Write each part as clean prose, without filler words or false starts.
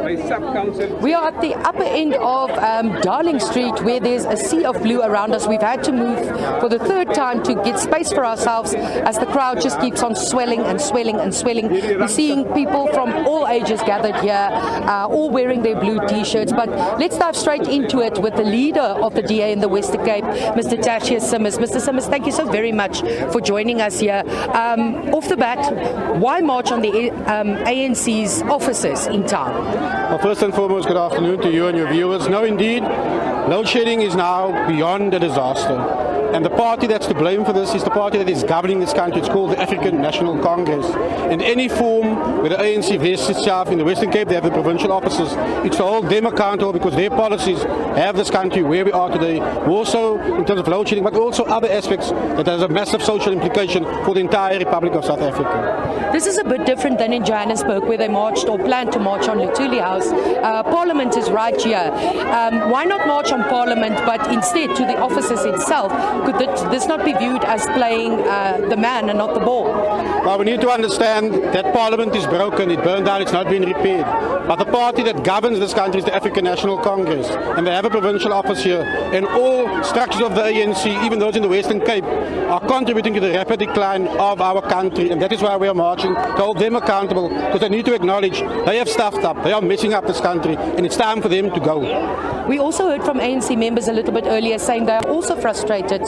We are at the upper end of Darling Street, where there's a sea of blue around us. We've had to move for the third time to get space for ourselves as the crowd just keeps on swelling and swelling and swelling. We're seeing people from all ages gathered here, all wearing their blue t-shirts. But let's dive straight into it with the leader of the DA in the Western Cape, Mr. Tertius Simmers. Mr. Simmers, thank you so very much for joining us here. Off the bat, why march on the ANC's offices in town? Well, first and foremost, good afternoon to you and your viewers. No, indeed, load shedding is now beyond a disaster. And the party that's to blame for this is the party that is governing this country. It's called the African National Congress. In any form where the ANC vests itself in the Western Cape, they have the provincial offices. It's to hold them accountable because their policies have this country where we are today. Also in terms of load shedding, but also other aspects that has a massive social implication for the entire Republic of South Africa. This is a bit different than in Johannesburg, where they marched or planned to march on Luthuli House. Parliament is right here. Why not march on Parliament, but instead to the offices itself? Could this not be viewed as playing the man and not the ball? Well, we need to understand that Parliament is broken, it burned down, it's not been repaired. But the party that governs this country is the African National Congress, and they have a provincial office here. And all structures of the ANC, even those in the Western Cape, are contributing to the rapid decline of our country, and that is why we are marching, to hold them accountable, because they need to acknowledge they have stuffed up, they are messing up this country, and it's time for them to go. We also heard from ANC members a little bit earlier saying they are also frustrated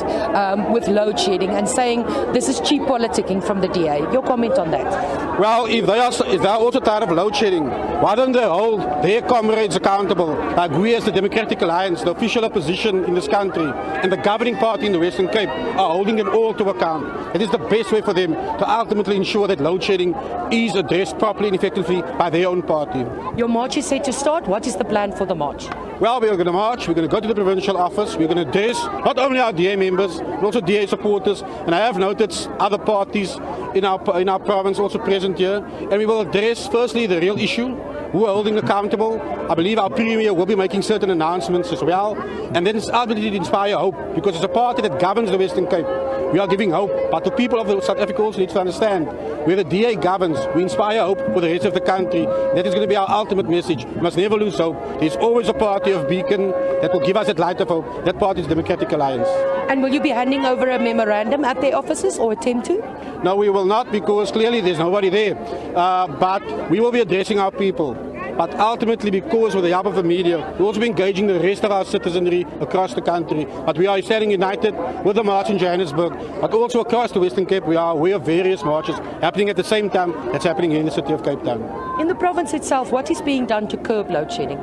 with load shedding and saying this is cheap politicking from the DA. Your comment on that? Well, if they are also tired of load shedding, why don't they hold their comrades accountable, like we as the Democratic Alliance, the official opposition in this country, and the governing party in the Western Cape are holding them all to account. It is the best way for them to ultimately ensure that load shedding is addressed properly and effectively by their own party. Your march is set to start. What is the plan for the march? Well, we are going to march, we're going to go to the provincial office, we're going to address not only our DA members, but also DA supporters, and I have noted other parties in our province also present here, and we will address firstly the real issue, who are holding accountable. I believe our Premier will be making certain announcements as well, and then it's ultimately to inspire hope, because it's a party that governs the Western Cape. We are giving hope, but the people of South Africa also need to understand where the DA governs, we inspire hope for the rest of the country. That is going to be our ultimate message. We must never lose hope. There's always a party of beacon that will give us that light of hope. That party is the Democratic Alliance. And will you be handing over a memorandum at their offices or attempt to? No, we will not, because clearly there's nobody there. But we will be addressing our people. But ultimately, because with the help of the media, we'll also be engaging the rest of our citizenry across the country. But we are standing united with the march in Johannesburg, but also across the Western Cape. We are aware of various marches happening at the same time that's happening here in the city of Cape Town. In the province itself, what is being done to curb load shedding?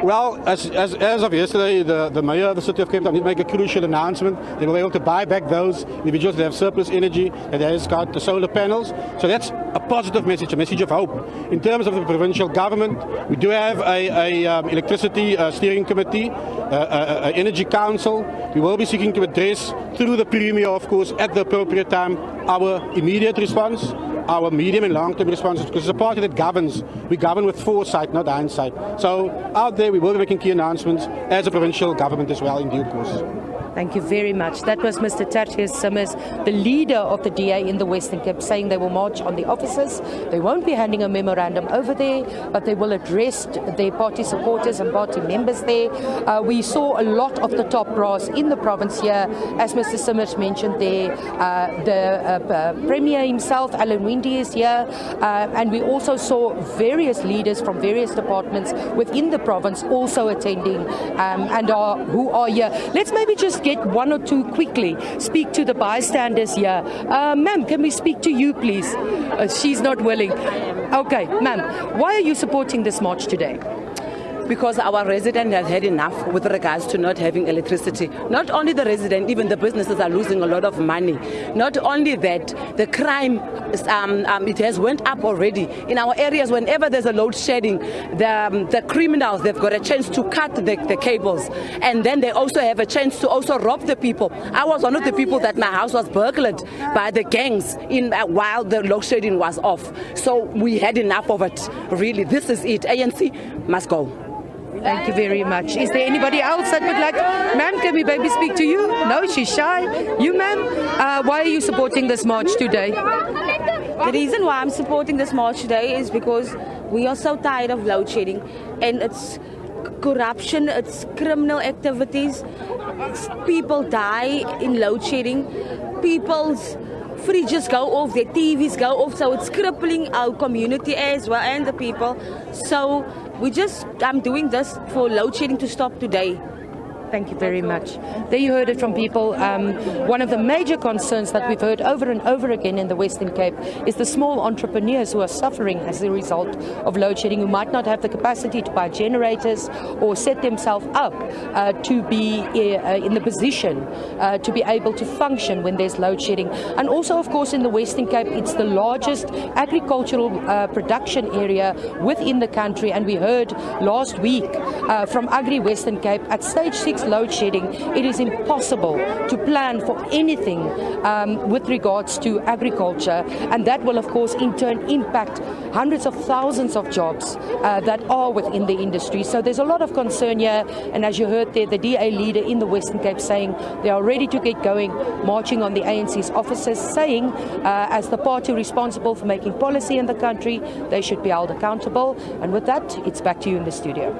Well, as of yesterday, the mayor of the city of Cape Town did make a crucial announcement. They will be able to buy back those individuals that have surplus energy, that has got the solar panels. So that's a positive message, a message of hope. In terms of the provincial government, we do have a electricity steering committee, an energy council. We will be seeking to address through the Premier, of course, at the appropriate time, our immediate response, our medium and long-term responses, because it's a party that governs. We govern with foresight, not hindsight. So out there, we will be making key announcements as a provincial government as well in due course. Thank you very much. That was Mr. Tertius Simmers, the leader of the DA in the Western Cape, saying they will march on the offices. They won't be handing a memorandum over there, but they will address their party supporters and party members there. We saw a lot of the top brass in the province here, as Mr. Simmers mentioned there. The Premier himself, Alan Windey, is here, and we also saw various leaders from various departments within the province also attending who are here. Let's maybe just get one or two quickly, speak to the bystanders here. Ma'am, can we speak to you, please? She's not willing. Okay, ma'am, why are you supporting this march today? Because our resident has had enough with regards to not having electricity. Not only the resident, even the businesses are losing a lot of money. Not only that, the crime it has went up already. In our areas, whenever there's a load shedding, the criminals, they've got a chance to cut the cables. And then they also have a chance to also rob the people. I was one of the people that my house was burglared by the gangs while the load shedding was off. So we had enough of it, really. This is it. ANC must go. Thank you very much. Is there anybody else that would like? Ma'am, can we maybe speak to you? No, she's shy. You, ma'am? Why are you supporting this march today? The reason why I'm supporting this march today is because we are so tired of load shedding. and it's corruption, it's criminal activities. People die in load shedding. People's fridges go off, their TVs go off, so it's crippling our community as well and the people. So I'm doing this for load shedding to stop today. Thank you very much. There you heard it from people. One of the major concerns that we've heard over and over again in the Western Cape is the small entrepreneurs who are suffering as a result of load shedding, who might not have the capacity to buy generators or set themselves up to be in the position to be able to function when there's load shedding. And also, of course, in the Western Cape, it's the largest agricultural production area within the country. And we heard last week from Agri Western Cape at stage 6 load shedding, it is impossible to plan for anything with regards to agriculture, and that will of course in turn impact hundreds of thousands of jobs that are within the industry. So there's a lot of concern here, and as you heard there, the DA leader in the Western Cape saying they are ready to get going, marching on the ANC's offices, saying as the party responsible for making policy in the country, they should be held accountable. And with that, it's back to you in the studio.